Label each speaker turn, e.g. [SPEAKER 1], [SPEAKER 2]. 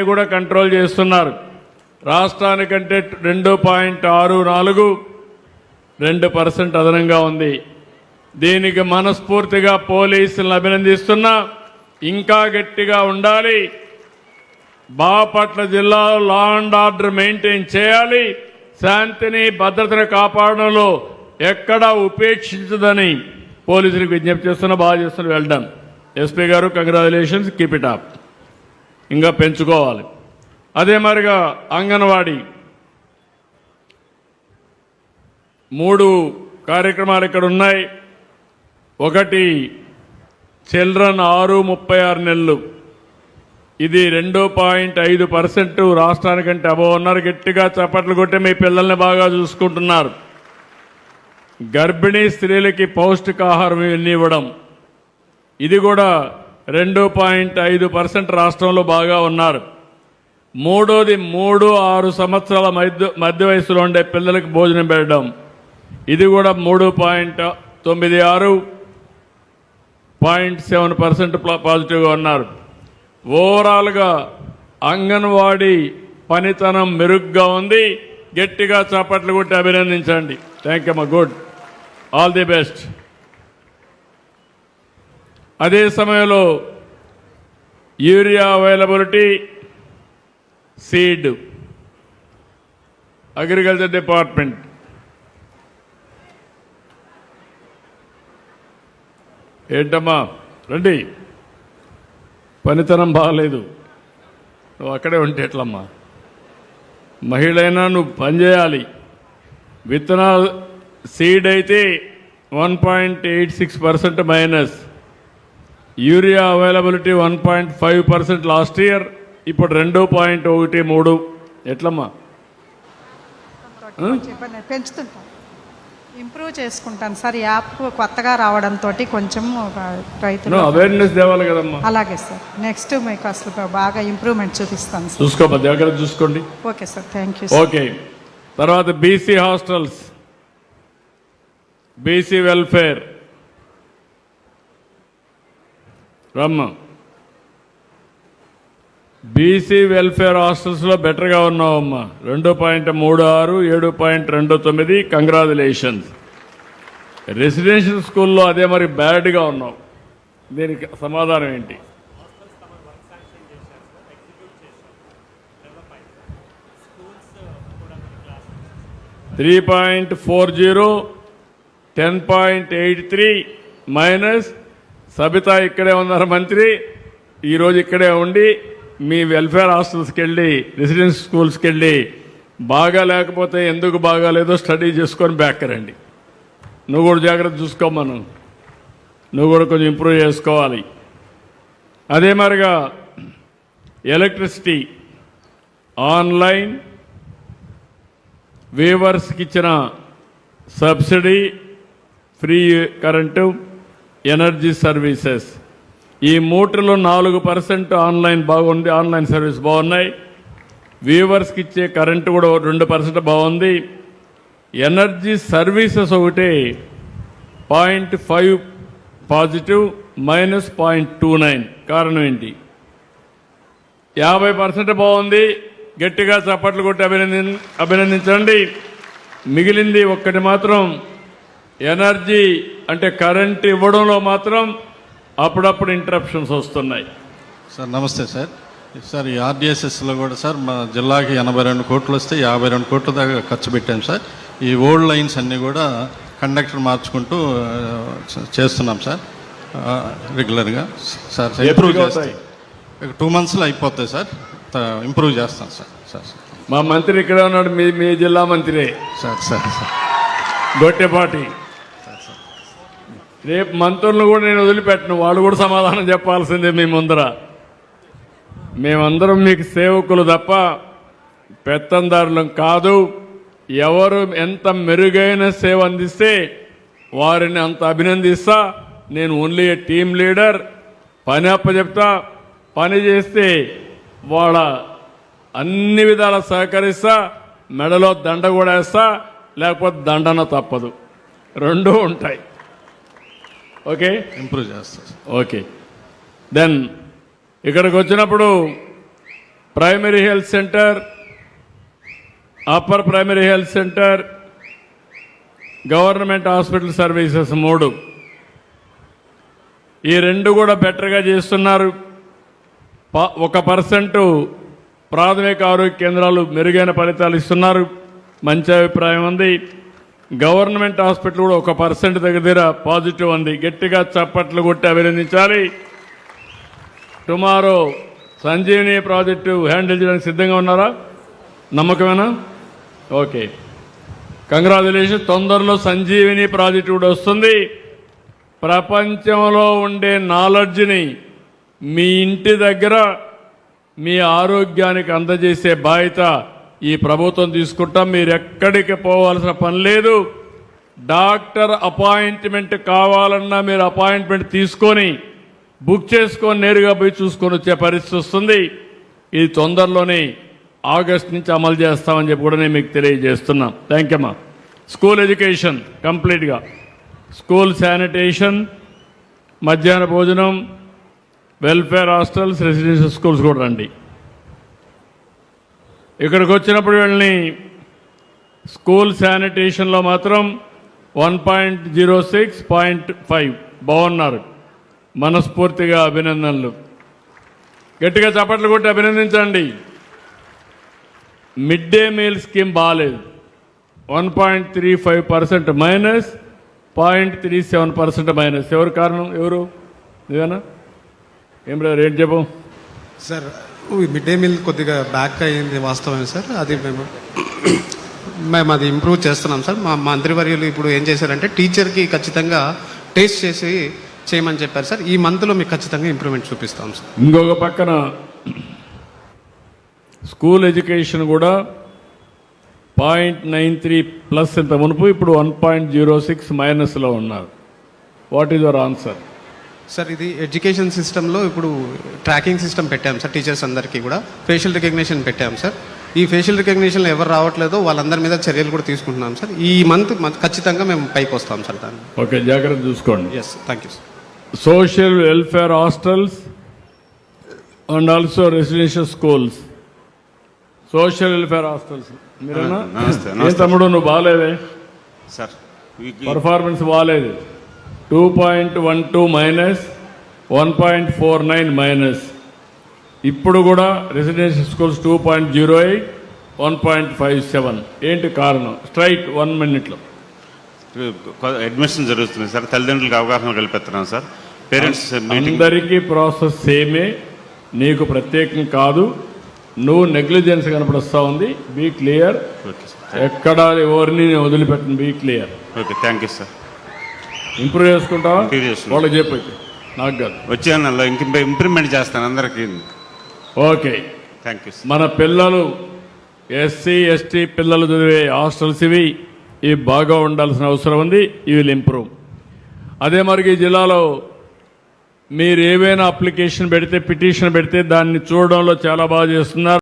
[SPEAKER 1] కూడా కంట్రోల్ చేస్తున్నారు. రాష్ట్రానికంటే 2.64 2% అదనంగా ఉంది. దీనికి మనస్ఫూర్తిగా పోలీసులను అభినందిస్తున్నా. ఇంకా గట్టిగా ఉండాలి. బాపట్ల జిల్లాలో లా అండ్ ఆర్డర్ మెయింటైన్ చేయాలి. శాంతిని భద్రతను కాపాడడంలో ఎక్కడా ఉపేక్షించదని పోలీసులకు విజ్ఞప్తి చేస్తున్నా. బాగా చేస్తున్న వెల్డన్. ఎస్పీ గారు కంగ్రాచులేషన్స్, కీప్ ఇట్ అప్. ఇంకా పెంచుకోవాలి. అదే మరిగా అంగన్వాడీ 3 కార్యక్రమాలు ఇక్కడ ఉన్నాయి. ఒకటి చిల్డ్రన్ 6-36 నెలలు, ఇది 2.5% రాష్ట్రానికంటే అబోవ్ ఉన్నారు. గట్టిగా చప్పట్లు కొట్టి మీ పిల్లల్ని బాగా చూసుకుంటున్నారు. గర్భిణీ స్త్రీలకి పౌష్టికాహారం ఇవ్వడం, ఇది కూడా 2.5% రాష్ట్రంలో బాగా ఉన్నారు. మూడోది 3-6 సంవత్సరాల మధ్య వయసులో ఉండే పిల్లలకు భోజనం పెట్టడం, ఇది కూడా 3.96 0.7% పాజిటివ్గా ఉన్నారు. ఓవరాల్గా అంగన్వాడీ పనితనం మెరుగ్గా ఉంది. గట్టిగా చప్పట్లు కొట్టి అభినందించండి. థ్యాంక్ యూ అమ్మా, గుడ్, ఆల్ ది బెస్ట్. అదే సమయంలో urea availability, seed, agriculture department ఏంటమ్మా రండి, పనితనం బాగలేదు, నువ్వు అక్కడే ఉంటే ఎట్లమ్మా? మహిళైనా నువ్వు పనిచేయాలి. విత్తనాలు సీడ్ అయితే 1.86% minus, urea availability 1.5% last year, ఇప్పుడు 2.13. ఎట్లమ్మా?
[SPEAKER 2] పెంచుతుంటాను, ఇంప్రూవ్ చేసుకుంటాను సార్. యాప్ కొత్తగా రావడంతో కొంచెం రైతులు
[SPEAKER 1] అవేర్నెస్ తేవాలి కదమ్మా.
[SPEAKER 2] అలాగే సార్, నెక్స్ట్ మీకు అసలు బాగా ఇంప్రూవ్మెంట్ చూపిస్తాను సార్.
[SPEAKER 1] చూసుకోమ్మా, జాగ్రత్త చూసుకోండి.
[SPEAKER 2] Okay sir, thank you.
[SPEAKER 1] Okay, తర్వాత బీసీ హాస్టల్స్, బీసీ వెల్ఫేర్ రమ్మ. బీసీ వెల్ఫేర్ హాస్టల్స్లో బెటర్గా ఉన్నావమ్మా. 2.36 7.29. కంగ్రాచులేషన్స్. రెసిడెన్షియల్ స్కూల్లో అదే మరి బ్యాడ్గా ఉన్నావు. దీనికి సమాధానం ఏంటి? $3.40 10.83 మైనస్. సబితా ఇక్కడే ఉన్నారు మంత్రి, ఈరోజు ఇక్కడే ఉండి మీ వెల్ఫేర్ హాస్టల్స్కి వెళ్ళి రెసిడెన్స్ స్కూల్స్కి వెళ్ళి బాగా లేకపోతే ఎందుకు బాగాలేదో స్టడీ చేసుకొని బ్యాక్ రండి. నువ్వు కూడా జాగ్రత్త చూసుకోమను, నువ్వు కూడా కొంచెం ఇంప్రూవ్ చేసుకోవాలి. అదే మరిగా ఎలక్ట్రిసిటీ ఆన్లైన్ వీవర్స్కి ఇచ్చిన subsidy, free current, energy services, ఈ 3లో 4% ఆన్లైన్ బాగుంది, ఆన్లైన్ సర్వీస్ బాగున్నాయి. వ్యూవర్స్కి ఇచ్చే కరెంటు కూడా 2% బాగుంది. ఎనర్జీ సర్వీసెస్ ఒకటే 0.5 పాజిటివ్ మైనస్ 0.29. కారణం ఏంటి? 50% బాగుంది. గట్టిగా చప్పట్లు కొట్టి అభినందించండి. మిగిలింది ఒక్కటి మాత్రం ఎనర్జీ అంటే కరెంట్ ఇవ్వడంలో మాత్రం అప్పుడప్పుడు ఇంటరప్షన్స్ వస్తున్నాయి.
[SPEAKER 3] సార్ నమస్తే సార్. సార్ ఈ ఆర్డిఎస్ఎస్లో కూడా సార్ మా జిల్లాకి 82 కోట్లు వస్తే 52 కోట్ల దాకా ఖర్చు పెట్టాం సార్. ఈ ఓల్డ్ లైన్స్ అన్నీ కూడా కండక్టర్ మార్చుకుంటూ చేస్తున్నాం సార్ రెగ్యులర్గా. సార్ ఇంప్రూవ్ చేస్తాయి, 2 మంత్స్లో అయిపోతాయి సార్. ఇంప్రూవ్ చేస్తాం సార్. సార్
[SPEAKER 1] మా మంత్రి ఇక్కడ ఉన్నాడు, మీ జిల్లా మంత్రి
[SPEAKER 3] సార్. Sir sir
[SPEAKER 1] Gottipati. రేపు మంత్రులను కూడా నేను వదిలిపెట్టను, వాళ్ళు కూడా సమాధానం చెప్పాల్సిందే మీ ముందర. మేమందరం మీకు సేవకులు తప్ప పెత్తందారులం కాదు. ఎవరు ఎంత మెరుగైన సేవ అందిస్తే వారిని అంత అభినందిస్తా. నేను ఓన్లీ ఏ టీమ్ లీడర్. పని అప్పచెప్తా, పని చేస్తే వాళ్ళ అన్ని విధాల సహకరిస్తా. మెడలో దండ కూడా వేస్తా, లేకపోతే దండన తప్పదు, 2 ఉంటాయి. ఓకే,
[SPEAKER 3] ఇంప్రూవ్ చేస్తా.
[SPEAKER 1] ఓకే, దెన్ ఇక్కడికి వచ్చినప్పుడు primary health centre, upper primary health centre, government hospital services 3. ఈ 2 కూడా బెటర్గా చేస్తున్నారు. 1% ప్రాథమిక ఆరోగ్య కేంద్రాలు మెరుగైన ఫలితాలు ఇస్తున్నారు. మంచి అభిప్రాయం ఉంది. గవర్నమెంట్ హాస్పిటల్ కూడా 1% దగ్గర పాజిటివ్ ఉంది. గట్టిగా చప్పట్లు కొట్టి అభినందించాలి. టుమారో సంజీవని ప్రాజెక్టు హ్యాండిల్ చేయడానికి సిద్ధంగా ఉన్నారా? నమ్మకమేనా? Okay, congratulation. తొందరలో సంజీవిని ప్రాజెక్టు కూడా వస్తుంది. ప్రపంచంలో ఉండే నాలెడ్జ్ని మీ ఇంటి దగ్గర మీ ఆరోగ్యానికి అందజేసే బాధ్యత ఈ ప్రభుత్వం తీసుకుంటాం. మీరు ఎక్కడికి పోవాల్సిన పని లేదు. డాక్టర్ అపాయింట్మెంట్ కావాలన్నా మీరు అపాయింట్మెంట్ తీసుకొని బుక్ చేసుకొని నేరుగా పోయి చూసుకొని వచ్చే పరిస్థితి వస్తుంది. ఇది తొందరలోనే ఆగస్ట్ నుంచి అమలు చేస్తామని చెప్పి కూడా నేను మీకు తెలియజేస్తున్నా. థ్యాంక్ యూ అమ్మా. స్కూల్ ఎడ్యుకేషన్ కంప్లీట్గా, స్కూల్ శానిటేషన్, మధ్యాహ్న భోజనం, వెల్ఫేర్ హాస్టల్స్, రెసిడెన్షియల్ స్కూల్స్ కూడా రండి. ఇక్కడికి వచ్చినప్పుడు వీళ్ళని స్కూల్ శానిటేషన్లో మాత్రం 1.06, 0.5 బాగున్నారు. మనస్ఫూర్తిగా అభినందనలు. గట్టిగా చప్పట్లు కొట్టి అభినందించండి. మిడ్ డే మీల్ స్కీమ్ బాగాలేదు. 1.35% మైనస్, 0.37% మైనస్. ఎవరు కారణం? ఎవరు? ఇదేనా? ఏం బ్రదర్, ఏంటి చెప్పు.
[SPEAKER 4] సార్, మిడ్ డే మీల్ కొద్దిగా బ్యాక్ అయ్యింది, వాస్తవమే సార్. అది మేము అది ఇంప్రూవ్ చేస్తున్నాం సార్. మా మంత్రివర్యులు ఇప్పుడు ఏం చేశారంటే టీచర్కి ఖచ్చితంగా టేస్ట్ చేసి చేయమని చెప్పారు సార్. ఈ మంత్లో మీకు ఖచ్చితంగా ఇంప్రూవ్మెంట్ చూపిస్తాం సార్.
[SPEAKER 1] ఇంకొక పక్కన స్కూల్ ఎడ్యుకేషన్ కూడా 0.93+ ఇంత మునుపు, ఇప్పుడు 1.06 మైనస్లో ఉన్నారు. What is your answer?
[SPEAKER 4] Sir, ఇది ఎడ్యుకేషన్ సిస్టంలో ఇప్పుడు ట్రాకింగ్ సిస్టమ్ పెట్టాం సార్. టీచర్స్ అందరికీ కూడా ఫేషియల్ రికగ్నిషన్ పెట్టాం సార్. ఈ ఫేషియల్ రికగ్నిషన్లో ఎవరు రావట్లేదో వాళ్ళందరి మీద చర్యలు కూడా తీసుకుంటున్నాం సార్. ఈ మంత్ ఖచ్చితంగా మేము పైకి వస్తాం సార్ దాన్ని.
[SPEAKER 1] ఓకే, జాగ్రత్త చూసుకోండి.
[SPEAKER 4] Yes, thank you sir.
[SPEAKER 1] Social welfare hostels and also residential schools. Social welfare hostels మీరేనా? ఏం తమ్ముడు, నువ్వు బాగాలేదే
[SPEAKER 5] సార్?
[SPEAKER 1] పర్ఫార్మెన్స్ బాగాలేదు. 2.12 మైనస్, 1.49 మైనస్. ఇప్పుడు కూడా రెసిడెన్షియల్ స్కూల్స్ 2.08, 1.57. ఏంటి కారణం? స్ట్రైట్ 1 మినిట్లో.
[SPEAKER 5] అడ్మిషన్ జరుగుతుంది సార్. తల్లిదండ్రులకు అవగాహన కల్పిస్తున్నాం సార్. పేరెంట్స్
[SPEAKER 1] అందరికీ ప్రాసెస్ సేమే, నీకు ప్రత్యేకం కాదు. నువ్వు నెగ్లిజెన్స్ కనపడుస్తూ ఉంది. Be clear. ఎక్కడ ఎవరిని వదిలిపెట్టను. Be clear.
[SPEAKER 5] Okay, thank you sir.
[SPEAKER 1] Improve చేసుకుంటావా?
[SPEAKER 5] ఇంప్రూవ్ చేసుకుంటా.
[SPEAKER 1] వాళ్ళకి చెప్పు, నాకు కాదు.
[SPEAKER 5] వచ్చే నెలలో ఇంప్రూవ్మెంట్ చేస్తాను అందరికీ.
[SPEAKER 1] Okay,
[SPEAKER 5] thank you sir.
[SPEAKER 1] మన పిల్లలు ఎస్సీ ఎస్టీ పిల్లలు చదివే హాస్టల్స్ ఇవి బాగా ఉండాల్సిన అవసరం ఉంది. ఇవి విల్ ఇంప్రూవ్. అదే మరి ఈ జిల్లాలో మీరు ఏవైనా అప్లికేషన్ పెడితే, పిటిషన్ పెడితే దాన్ని చూడడంలో చాలా బాగా చేస్తున్నారు.